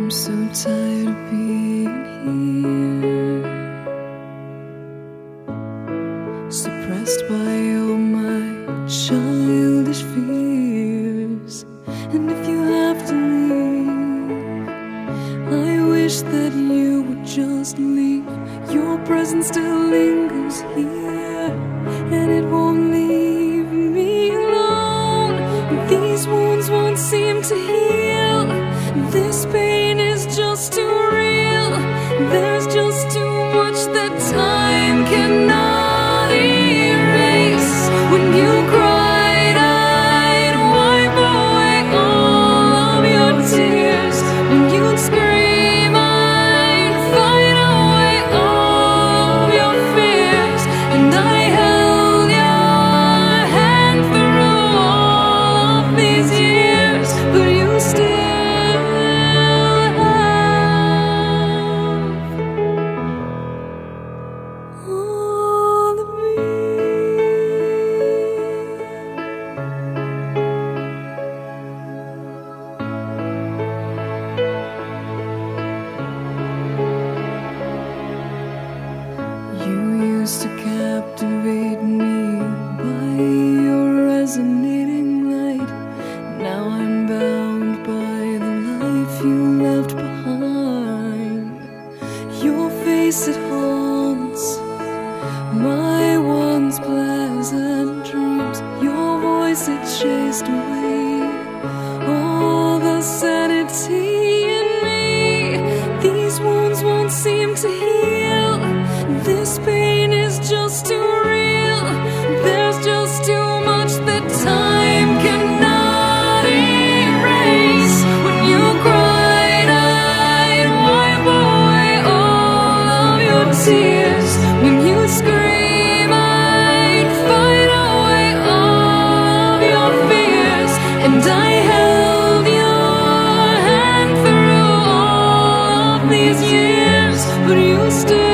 I'm so tired of being here, suppressed by all my childish fears. And if you have to leave, I wish that you would just leave. Your presence still lingers here, and it won't leave me alone. These wounds won't seem to heal. This pain is just too real. There's just too much that time cannot erase. When you cried, I'd wipe away all of your tears. When you'd scream, I'd fight away all of your fears. And I held your hand through all of these years, but you still to captivate me by your resonating light. Now I'm bound by the life you left behind. Your face, it haunts my once pleasant dreams. Your voice, it chased away all the sanity in me. These wounds won't seem to heal. This pain is just too real. There's just too much that time cannot erase. When you cried, I'd wipe away all of your tears. When you scream, I'd fight away all of your fears. And I held your hand through all of these years, but you still